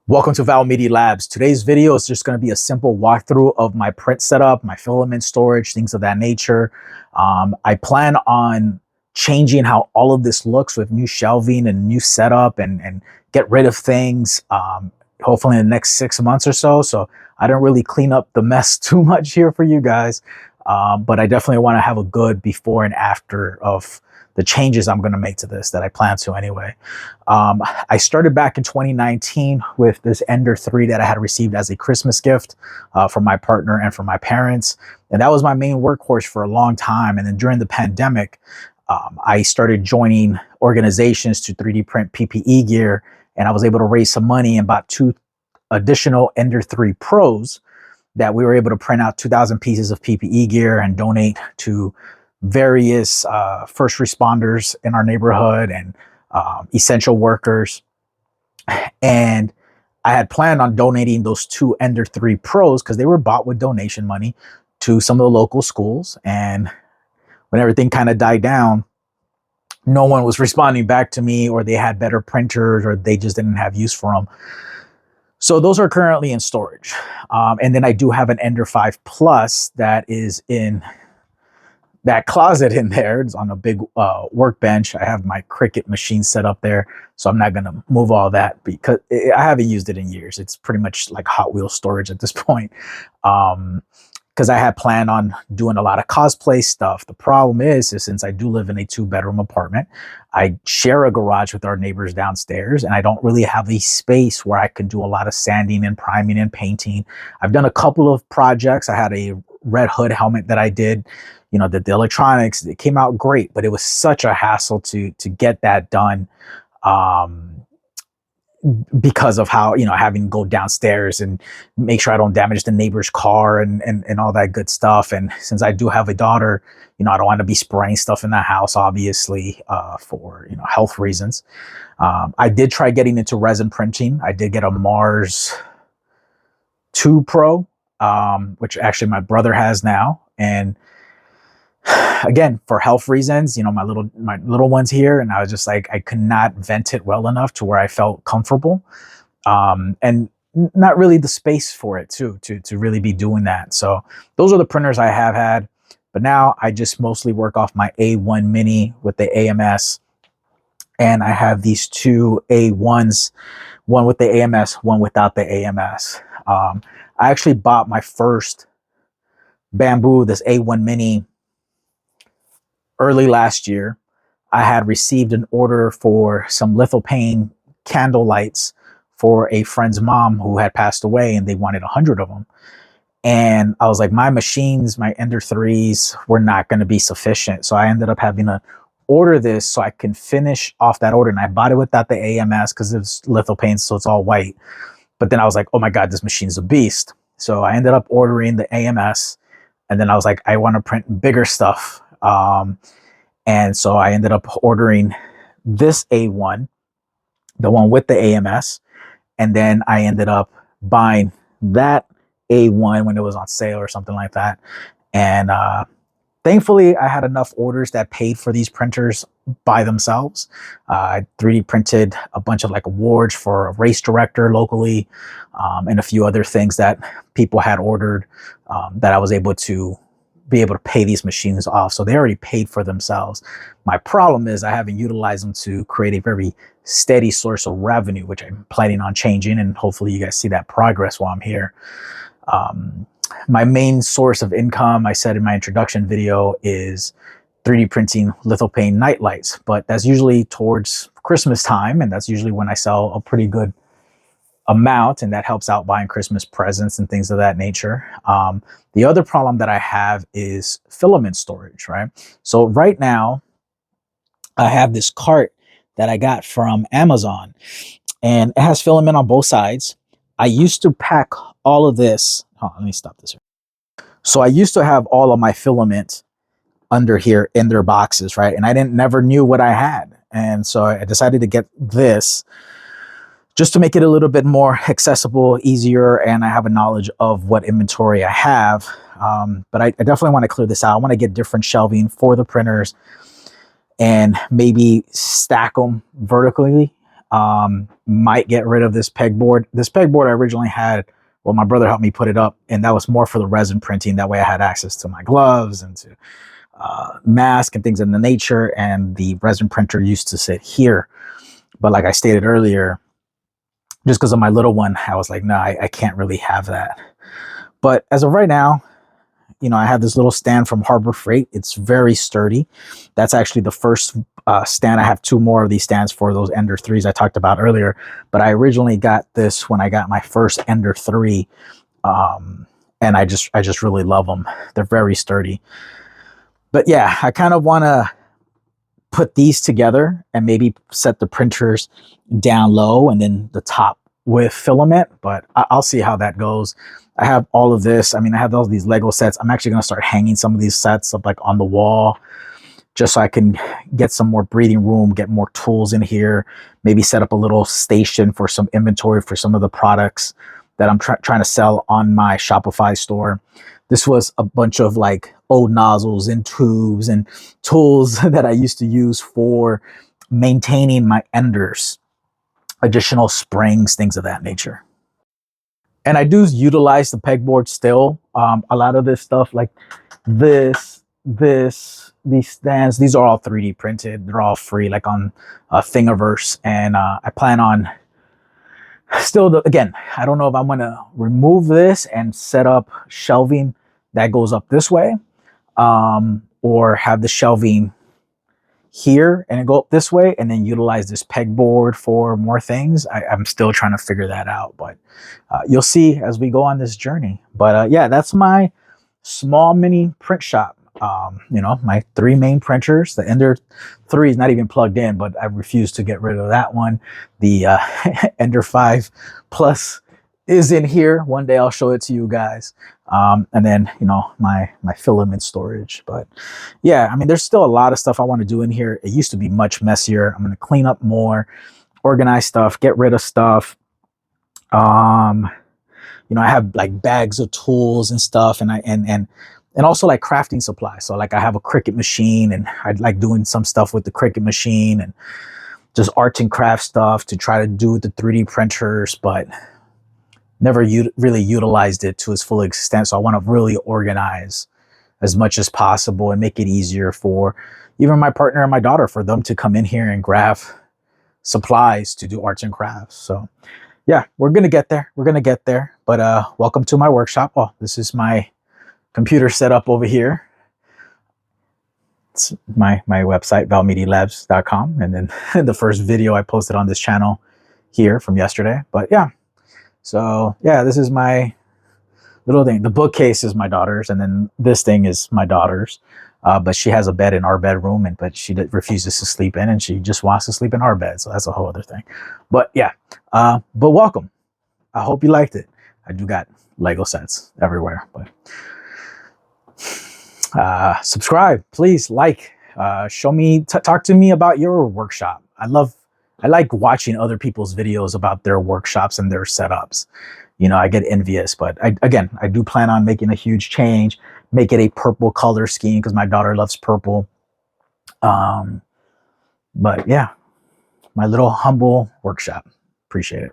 Welcome to Val Media Labs. Today's video is just going to be a simple walkthrough of my print setup, my filament storage, things of that nature. I plan on changing how all of this looks with new shelving and new setup and get rid of things, hopefully in the next 6 months or so. So I don't really clean up the mess too much here for you guys, but I definitely want to have a good before and after of the changes I'm going to make to this that I plan to anyway. I started back in 2019 with this Ender 3 that I had received as a Christmas gift from my partner and from my parents. And that was my main workhorse for a long time. And then during the pandemic, I started joining organizations to 3D print PPE gear. And I was able to raise some money and bought 2 additional Ender 3 Pros that we were able to print out 2,000 pieces of PPE gear and donate to various first responders in our neighborhood and essential workers. And I had planned on donating those 2 Ender 3 Pros because they were bought with donation money to some of the local schools. And when everything kind of died down, no one was responding back to me, or they had better printers, or they just didn't have use for them. So those are currently in storage. And then I do have an Ender 5 Plus that is in that closet in there. It's on a big workbench. I have my Cricut machine set up there, so I'm not going to move all that because I haven't used it in years. It's pretty much like Hot Wheels storage at this point, because I had planned on doing a lot of cosplay stuff. The problem is since I do live in a 2-bedroom apartment, I share a garage with our neighbors downstairs, and I don't really have a space where I can do a lot of sanding and priming and painting. I've done a couple of projects. I had a Red Hood helmet that I did, the electronics. It came out great, but it was such a hassle to get that done, because of how, having to go downstairs and make sure I don't damage the neighbor's car and all that good stuff. And since I do have a daughter, I don't want to be spraying stuff in the house, obviously, for, health reasons. I did try getting into resin printing. I did get a Mars 2 Pro, which actually my brother has now. And again, for health reasons, my little one's here, and I was just like, I could not vent it well enough to where I felt comfortable, and not really the space for it to really be doing that. So those are the printers I have had, but now I just mostly work off my A1 Mini with the AMS, and I have these 2 A1s, one with the AMS, one without the AMS. I actually bought my first Bamboo, this A1 Mini, early last year. I had received an order for some lithophane candle lights for a friend's mom who had passed away, and they wanted 100 of them. And I was like, my machines, my Ender 3s were not going to be sufficient. So I ended up having to order this so I can finish off that order. And I bought it without the AMS because it's lithophane, so it's all white. But then I was like, oh my God, this machine's a beast. So I ended up ordering the AMS. And then I was like, I want to print bigger stuff. And so I ended up ordering this A1, the one with the AMS. And then I ended up buying that A1 when it was on sale or something like that. And thankfully, I had enough orders that paid for these printers by themselves. I 3D printed a bunch of awards for a race director locally, and a few other things that people had ordered, that I was able to pay these machines off. So they already paid for themselves. My problem is I haven't utilized them to create a very steady source of revenue, which I'm planning on changing. And hopefully you guys see that progress while I'm here. My main source of income, I said in my introduction video, is 3D printing lithophane night lights, but that's usually towards Christmas time. And that's usually when I sell a pretty good amount, and that helps out buying Christmas presents and things of that nature. The other problem that I have is filament storage, right? So right now I have this cart that I got from Amazon, and it has filament on both sides. I used to pack all of this. Oh, let me stop this here. So I used to have all of my filament under here in their boxes, right? And I never knew what I had. And so I decided to get this just to make it a little bit more accessible, easier, and I have a knowledge of what inventory I have. But I definitely want to clear this out. I want to get different shelving for the printers and maybe stack them vertically Might get rid of this pegboard. This pegboard I originally had, well, my brother helped me put it up, and that was more for the resin printing. That way I had access to my gloves and to mask and things in the nature, and the resin printer used to sit here. But like I stated earlier, just because of my little one, I was like, no, I can't really have that. But as of right now, you know, I have this little stand from Harbor Freight. It's very sturdy. That's actually the first stand. I have two more of these stands for those Ender 3s I talked about earlier. But I originally got this when I got my first Ender 3. And I just really love them. They're very sturdy. But yeah, I kind of want to put these together and maybe set the printers down low and then the top with filament, but I'll see how that goes. I have all of this. I mean, I have all these Lego sets. I'm actually going to start hanging some of these sets up like on the wall just so I can get some more breathing room, get more tools in here, maybe set up a little station for some inventory for some of the products that I'm trying to sell on my Shopify store. This was a bunch of like old nozzles and tubes and tools that I used to use for maintaining my Enders, additional springs, things of that nature. And I do utilize the pegboard still. A lot of this stuff like these stands, these are all 3D printed. They're all free, like on Thingiverse. And I plan on still, again, I don't know if I'm going to remove this and set up shelving that goes up this way, or have the shelving here and go up this way and then utilize this pegboard for more things. I'm still trying to figure that out, but you'll see as we go on this journey. But yeah, that's my small mini print shop. You know, my 3 main printers. The Ender 3 is not even plugged in, but I refuse to get rid of that one. The Ender 5 Plus is in here. One day I'll show it to you guys. And then, you know, my filament storage. But yeah, I mean, there's still a lot of stuff I want to do in here. It used to be much messier. I'm going to clean up more, organize stuff, get rid of stuff. You know, I have like bags of tools and stuff, and also like crafting supplies. So like I have a Cricut machine, and I like doing some stuff with the Cricut machine and just arts and craft stuff to try to do with the 3D printers, but never really utilized it to its full extent. So I want to really organize as much as possible and make it easier for even my partner and my daughter, for them to come in here and grab supplies to do arts and crafts. So yeah, we're going to get there. We're going to get there. But welcome to my workshop. Oh, this is my computer setup over here. It's my website, valmedialabs.com. And then the first video I posted on this channel here from yesterday. But yeah. So yeah, this is my little thing. The bookcase is my daughter's, and then this thing is my daughter's. But she has a bed in our bedroom, but she refuses to sleep in, and she just wants to sleep in our bed. So that's a whole other thing. But yeah, but welcome. I hope you liked it. I do got Lego sets everywhere, but subscribe, please, like, show me, talk to me about your workshop. I like watching other people's videos about their workshops and their setups. You know, I get envious, but I do plan on making a huge change, make it a purple color scheme because my daughter loves purple. But yeah, my little humble workshop. Appreciate it.